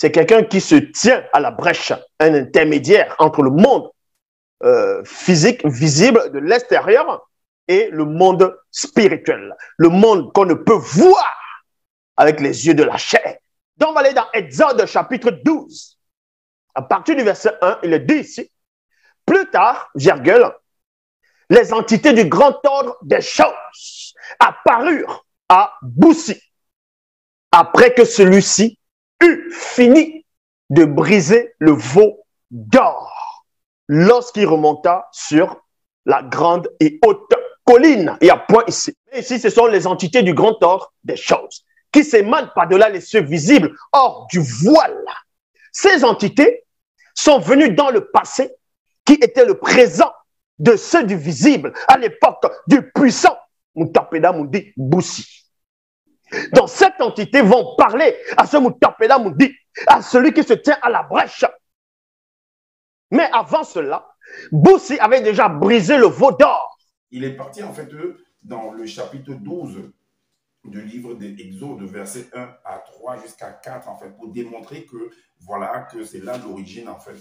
c'est quelqu'un qui se tient à la brèche, un intermédiaire entre le monde physique, visible de l'extérieur et le monde spirituel, le monde qu'on ne peut voir avec les yeux de la chair. Donc, on va aller dans Exode chapitre 12. À partir du verset 1, il est dit ici, plus tard, virgule, les entités du grand ordre des choses apparurent à Boussi, après que celui-ci eut fini de briser le veau d'or, lorsqu'il remonta sur la grande et haute colline. Il y a point ici. Et ici, ce sont les entités du grand ordre des choses qui s'émanent par-delà les cieux visibles, hors du voile. Ces entités sont venues dans le passé, qui était le présent de ceux du visible, à l'époque du puissant Moutapeda Moudi Boussi. Donc, cette entité vont parler à ce Moutapeda Moudi, à celui qui se tient à la brèche. Mais avant cela, Boussi avait déjà brisé le veau d'or. Il est parti en fait dans le chapitre 12 du livre d'Exode, verset 1 à 3 jusqu'à 4, en fait, pour démontrer que, voilà, que c'est là l'origine, en fait,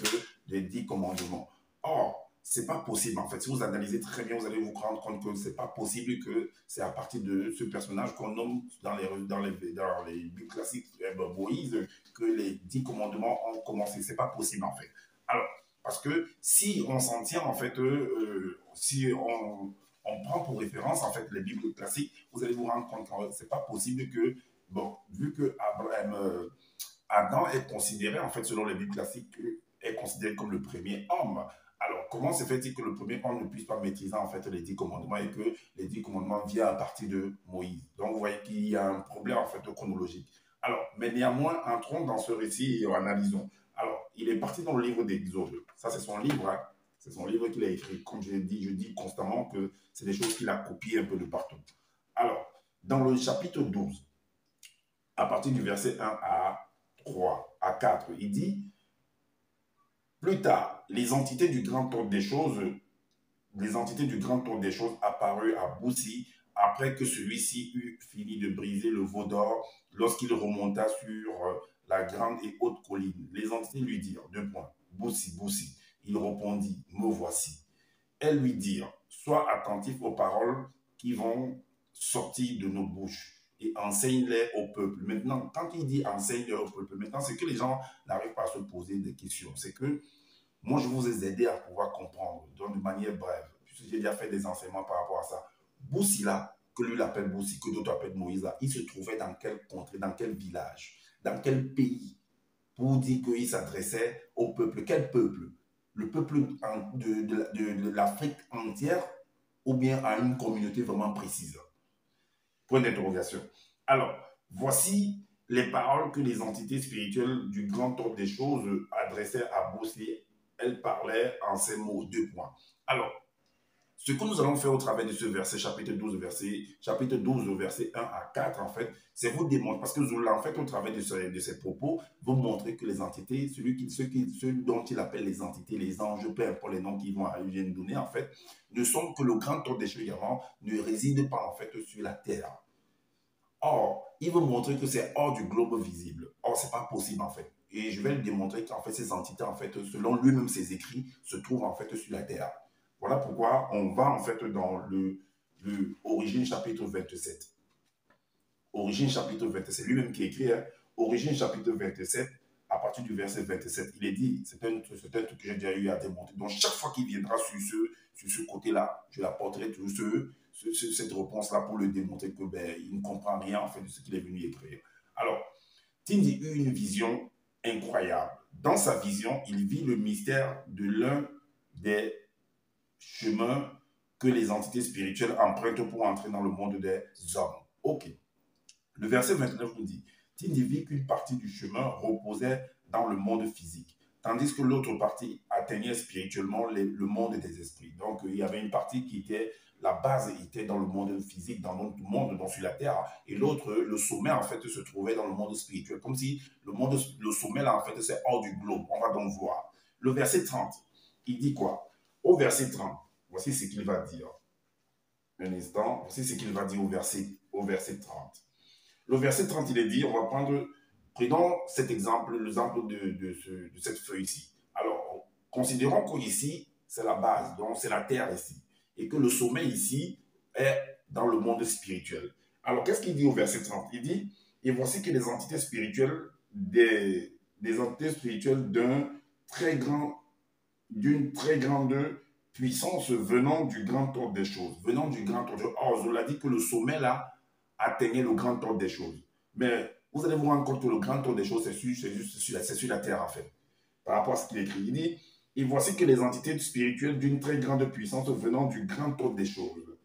des 10 commandements. Or, c'est pas possible, en fait. Si vous analysez très bien, vous allez vous rendre compte que c'est pas possible que c'est à partir de ce personnage qu'on nomme dans les Bibles classiques, Moïse, que les 10 commandements ont commencé. C'est pas possible, en fait. Alors, parce que si on s'en tient, en fait, si on prend pour référence, en fait, les Bibles classiques, vous allez vous rendre compte que c'est pas possible que, bon, vu que Adam est considéré, en fait, selon les Bibles classiques, est considéré comme le premier homme. Alors, comment se fait-il que le premier homme ne puisse pas maîtriser, en fait, les 10 commandements et que les 10 commandements viennent à partir de Moïse? Donc, vous voyez qu'il y a un problème, en fait, chronologique. Alors, mais néanmoins, entrons dans ce récit et analysons. Alors, il est parti dans le livre d'Exode. Ça, c'est son livre, hein. C'est son livre qu'il a écrit. Comme je dis constamment que c'est des choses qu'il a copiées un peu de partout. Alors, dans le chapitre 12, à partir du verset 1 à 3, à 4, il dit, plus tard, les entités du grand ordre des choses apparurent à Boussi après que celui-ci eut fini de briser le veau d'or lorsqu'il remonta sur la grande et haute colline. Les entités lui dirent, Boussi, Boussi. Il répondit, me voici. Elles lui dirent, sois attentif aux paroles qui vont sortir de nos bouches et enseigne-les au peuple. Maintenant, quand il dit enseigne-les au peuple, maintenant, c'est que les gens n'arrivent pas à se poser des questions. C'est que moi, je vous ai aidé à pouvoir comprendre, donc de manière brève, puisque j'ai déjà fait des enseignements par rapport à ça. Boussi là, que lui l'appelle Boussi, que d'autres appellent Moïse là, il se trouvait dans quelle contrée, dans quel village, dans quel pays, pour dire qu'il s'adressait au peuple. Quel peuple? Le peuple de l'Afrique entière ou bien à une communauté vraiment précise? Point d'interrogation. Alors, voici les paroles que les entités spirituelles du grand ordre des choses adressaient à Boussi. Elles parlaient en ces mots, 2 points. Alors, ce que nous allons faire au travers de ce verset, chapitre 12, verset 1 à 4, en fait, c'est vous démontrer, parce que Zoula, en fait, au travers de ces propos, vous montrer que les entités, ceux dont il appelle les entités, les anges, peu importe les noms qu'ils viennent donner, en fait, ne sont que le grand ordre des choses également, ne résident pas, en fait, sur la terre. Or, il veut montrer que c'est hors du globe visible. Or, ce n'est pas possible, en fait. Et je vais lui démontrer qu'en fait, ces entités, en fait, selon lui-même, ses écrits, se trouvent, en fait, sur la terre. Voilà pourquoi on va, en fait, dans le Origine chapitre 27. Origine chapitre 27, lui-même qui écrit, hein, Origine chapitre 27, à partir du verset 27, il est dit, c'est un truc que j'ai déjà eu à démontrer. Donc, chaque fois qu'il viendra sur ce côté-là, je l'apporterai toujours cette réponse-là pour lui démontrer que il ne comprend rien en fait de ce qu'il est venu écrire. Alors, Tindi eut une vision incroyable. Dans sa vision, il vit le mystère de l'un des chemins que les entités spirituelles empruntent pour entrer dans le monde des hommes. Ok. Le verset 29 nous dit, Tindi vit qu'une partie du chemin reposait dans le monde physique, tandis que l'autre partie atteignait spirituellement le monde des esprits. Donc, il y avait une partie qui était, la base était dans le monde physique, dans notre monde, dans sur la terre, et l'autre, le sommet, en fait, se trouvait dans le monde spirituel, comme si le sommet, là, en fait, c'est hors du globe. On va donc voir. Le verset 30, il dit quoi? Au verset 30, voici ce qu'il va dire. Un instant, voici ce qu'il va dire au verset 30. Le verset 30, il est dit, on va prendre Prenons cet exemple, l'exemple de cette feuille-ci. Alors, considérons qu'ici, c'est la base, donc c'est la terre ici, et que le sommet ici est dans le monde spirituel. Alors, qu'est-ce qu'il dit au verset 30? Il dit, et voici que les entités spirituelles, des entités spirituelles d'une très grande puissance venant du grand ordre des choses. Venant du grand ordre des choses. Or, je l'ai dit que le sommet là atteignait le grand ordre des choses. Mais vous allez vous rendre compte que le grand ordre des choses, c'est sur la terre en fait. Par rapport à ce qu'il écrit. Il dit, et voici que les entités spirituelles d'une très grande puissance venant du grand ordre des choses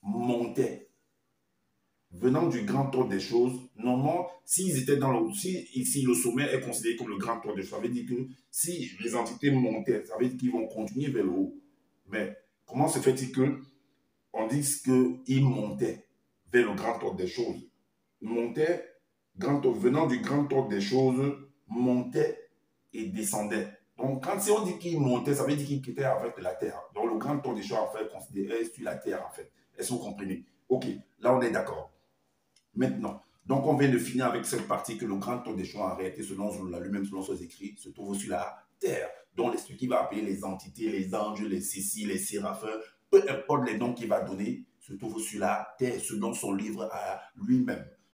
montaient. Venant du grand ordre des choses, normalement, s'ils étaient dans le... Si ici le sommet est considéré comme le grand ordre des choses, ça veut dire que si les entités montaient, ça veut dire qu'ils vont continuer vers le haut. Mais comment se fait-il qu'on dise qu'ils montaient vers le grand ordre des choses? Montaient, venant du grand ordre des choses, montaient et descendaient. Donc, si on dit qu'ils montaient, ça veut dire qu'ils quittaient avec la terre. Donc, le grand ordre des choses, en fait, considéré sur la terre, en fait. Est-ce que vous comprenez? Ok, là, on est d'accord. Maintenant, donc on vient de finir avec cette partie que le grand ordre des choses en réalité, selon lui-même, selon ses écrits, se trouve sur la terre. Donc l'esprit qui va appeler les entités, les anges, les cécis, les séraphins, peu importe les noms qu'il va donner, se trouve sur la terre, selon son livre à lui-même.